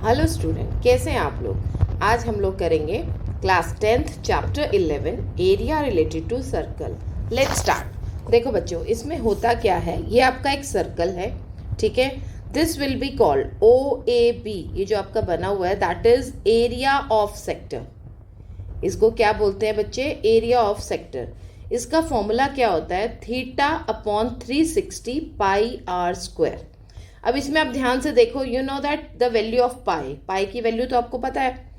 Hello student, कैसे हैं आप लोग। आज हम लोग करेंगे class 10th chapter 11 area related to circle. Let's start. देखो बच्चों, इसमें होता क्या है, ये आपका एक सर्कल है, ठीक है। This will be called OAB। ये जो आपका बना हुआ है that is area of sector. इसको क्या बोलते हैं बच्चे? Area of sector. इसका फॉर्मूला क्या होता है? θ/360 πr²। अब इसमें आप ध्यान से देखो, you know that the value of pi, pi की वैल्यू तो आपको पता है।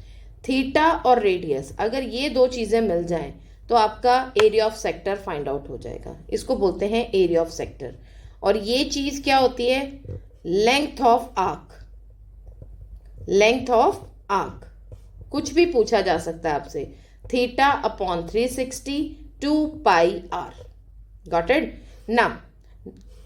थीटा और रेडियस, अगर ये दो चीजें मिल जाएं तो आपका area of sector find out हो जाएगा। इसको बोलते हैं एरिया ऑफ सेक्टर। और ये चीज क्या होती है? Length of arc. Length of arc कुछ भी पूछा जा सकता है आपसे। θ/360 2πr। गॉट इट ना।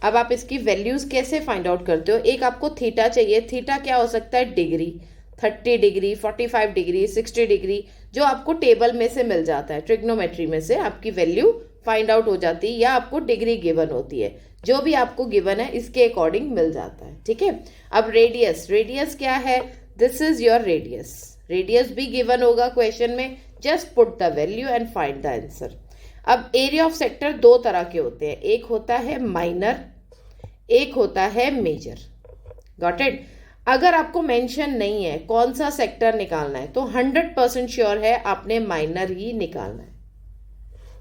अब आप इसकी वैल्यूज कैसे फाइंड आउट करते हो? एक आपको थीटा चाहिए। थीटा क्या हो सकता है? डिग्री, 30 डिग्री, 45 डिग्री, 60 डिग्री, जो आपको टेबल में से मिल जाता है, ट्रिग्नोमेट्री में से आपकी वैल्यू फाइंड आउट हो जाती है, या आपको डिग्री गिवन होती है। जो भी आपको गिवन है इसके अकॉर्डिंग मिल जाता है, ठीक है। अब रेडियस, रेडियस क्या है? This is your radius. Radius भी गिवन होगा क्वेश्चन में, just put the value and find the answer. अब एरिया ऑफ सेक्टर दो तरह के होते हैं, एक होता है माइनर, एक होता है मेजर। Got it. अगर आपको मेंशन नहीं है कौन सा सेक्टर निकालना है तो 100% श्योर है आपने माइनर ही निकालना है।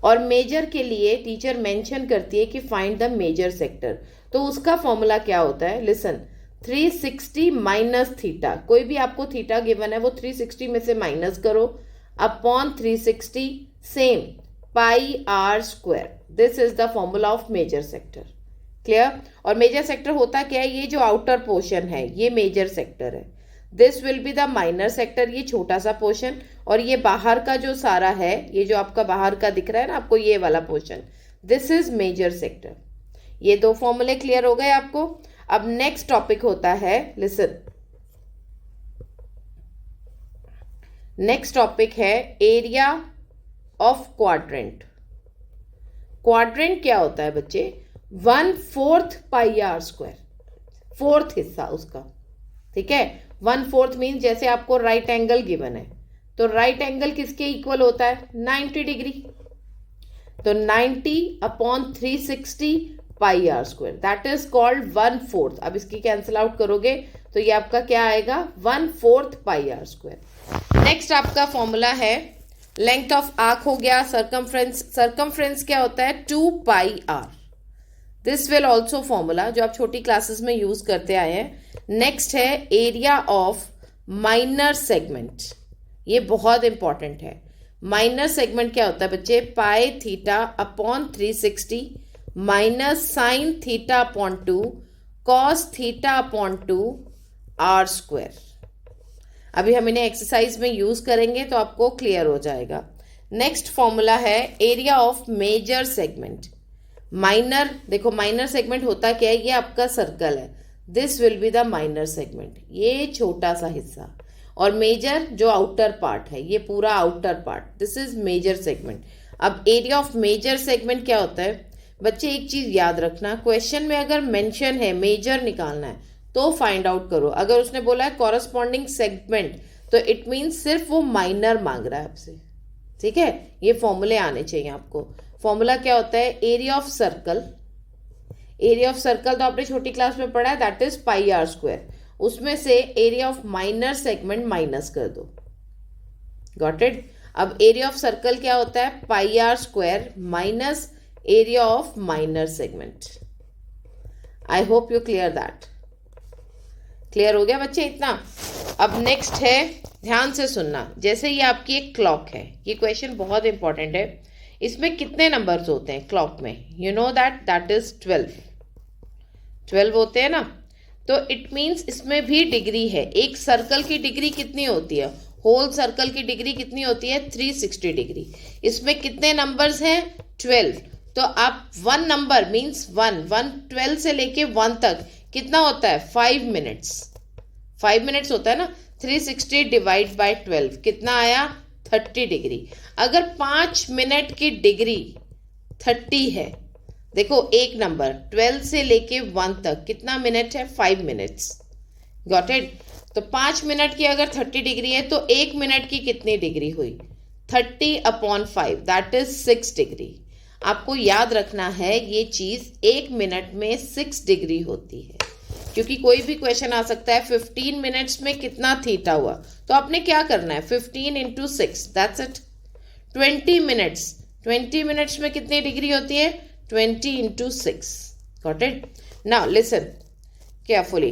और मेजर के लिए टीचर मेंशन करती है कि फाइंड द मेजर सेक्टर। तो उसका फॉर्मूला क्या होता है? Listen, 360 minus theta. कोई भी आपको थीटा गिवन है वो 360 में से माइनस करो upon 360, same πr²। This is the formula of major sector. Clear? और मेजर सेक्टर होता क्या है? ये जो आउटर पोर्शन है ये मेजर सेक्टर है। This will be the minor sector, ये छोटा सा पोर्शन। और ये बाहर का जो सारा है, ये जो आपका बाहर का दिख रहा है ना आपको, ये वाला portion, this is major sector. ये दो फॉर्मूले क्लियर हो गए आपको। अब नेक्स्ट टॉपिक होता है, लिसन, नेक्स्ट टॉपिक है एरिया ऑफ क्वाड्रेंट। क्वाड्रेंट क्या होता है बच्चे? 1/4 πr², फोर्थ हिस्सा उसका, ठीक है। 1/4 मीन जैसे आपको राइट एंगल गिवन है तो राइट एंगल किसके इक्वल होता है? 90 डिग्री। तो 90/360 πr², दैट इज कॉल्ड 1/4। अब इसकी कैंसिल आउट करोगे तो ये आपका क्या आएगा? 1/4 πr²। नेक्स्ट आपका फॉर्मूला है, लेंथ ऑफ आर्क हो गया, सर्कमफ्रेंस, सर्कमफ्रेंस क्या होता है? 2πr। This will also formula जो आप छोटी क्लासेस में यूज करते आए हैं। नेक्स्ट है एरिया ऑफ माइनर सेगमेंट। ये बहुत इंपॉर्टेंट है। माइनर सेगमेंट क्या होता है बच्चे? πθ/360 माइनस साइन θ/2 cos θ/2 r²। अभी हम इन्हें एक्सरसाइज में यूज करेंगे तो आपको क्लियर हो जाएगा। नेक्स्ट फॉर्मूला है area of major segment. Minor, देखो माइनर सेगमेंट होता क्या है? ये आपका सर्कल है, this will be the minor segment, ये छोटा सा हिस्सा। और मेजर जो आउटर पार्ट है, ये पूरा outer part, this is major segment. अब एरिया ऑफ मेजर सेगमेंट क्या होता है बच्चे? एक चीज याद रखना, क्वेश्चन में अगर मेंशन है मेजर निकालना है तो फाइंड आउट करो। अगर उसने बोला है कॉरस्पॉन्डिंग सेगमेंट तो इट मीन्स सिर्फ वो माइनर मांग रहा है आपसे, ठीक है। ये फॉर्मूले आने चाहिए आपको। फॉर्मूला क्या होता है? Area of circle, area of circle तो आपने छोटी क्लास में पढ़ा है, दैट इज πr²। उसमें से area of minor segment minus कर दो। Got it. अब एरिया ऑफ सर्कल क्या होता है? πr² minus area of minor segment. I hope you clear that. Clear हो गया बच्चे इतना? अब नेक्स्ट है, ध्यान से सुनना, जैसे ये आपकी एक क्लॉक है, ये क्वेश्चन बहुत इंपॉर्टेंट है। इसमें कितने नंबर्स होते हैं क्लॉक में? यू नो दैट इज 12 होते हैं ना। तो इट मीन्स इसमें भी डिग्री है। एक सर्कल की डिग्री कितनी होती है? होल सर्कल की डिग्री कितनी होती है? 360 डिग्री। इसमें कितने नंबर्स हैं? 12। तो आप 1 नंबर मीन्स 1 12 से लेके 1 तक कितना होता है? 5 मिनट्स। 5 मिनट्स होता है ना। 360 डिवाइड बाय 12 कितना आया? 30 डिग्री। अगर 5 मिनट की डिग्री 30 है, देखो एक नंबर 12 से लेके 1 तक कितना मिनट है? 5 मिनट्स। Got it. तो 5 मिनट की अगर 30 डिग्री है तो 1 मिनट की कितनी डिग्री हुई? 30/5, दैट इज 6 डिग्री। आपको याद रखना है ये चीज 1 मिनट में 6 डिग्री होती है, क्योंकि कोई भी क्वेश्चन आ सकता है 15 मिनट्स में कितना थीटा हुआ, तो आपने क्या करना है 15 × 6, दैट्स इट। 20 मिनट्स में कितनी डिग्री होती है? 20 × 6, got it. Now listen carefully,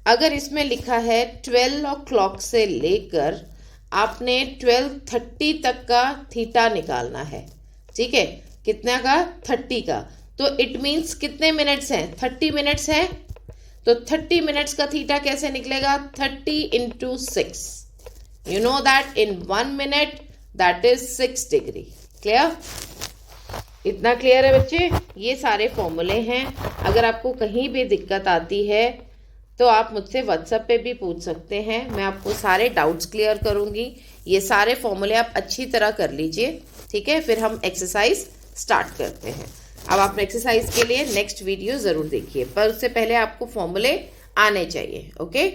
अगर इसमें लिखा है 12 o'clock से लेकर आपने 12:30 तक का थीटा निकालना है, ठीक है, कितना का? 30 का। तो इट मीन्स कितने मिनट्स हैं? 30 मिनट्स है। तो 30 मिनट्स का थीटा कैसे निकलेगा? 30 × 6, you know that in 1 minute that is 6 degree. Clear? इतना क्लियर है बच्चे? ये सारे फॉर्मूले हैं। अगर आपको कहीं भी दिक्कत आती है तो आप मुझसे व्हाट्सएप पे भी पूछ सकते हैं, मैं आपको सारे डाउट्स क्लियर करूँगी। ये सारे फॉर्मूले आप अच्छी तरह कर लीजिए, ठीक है? फिर हम एक्सरसाइज स्टार्ट करते हैं। अब आप एक्सरसाइज के लिए नेक्स्ट वीडियो ज़रूर देखिए, पर उससे पहले आपको फॉर्मूले आने चाहिए। ओके।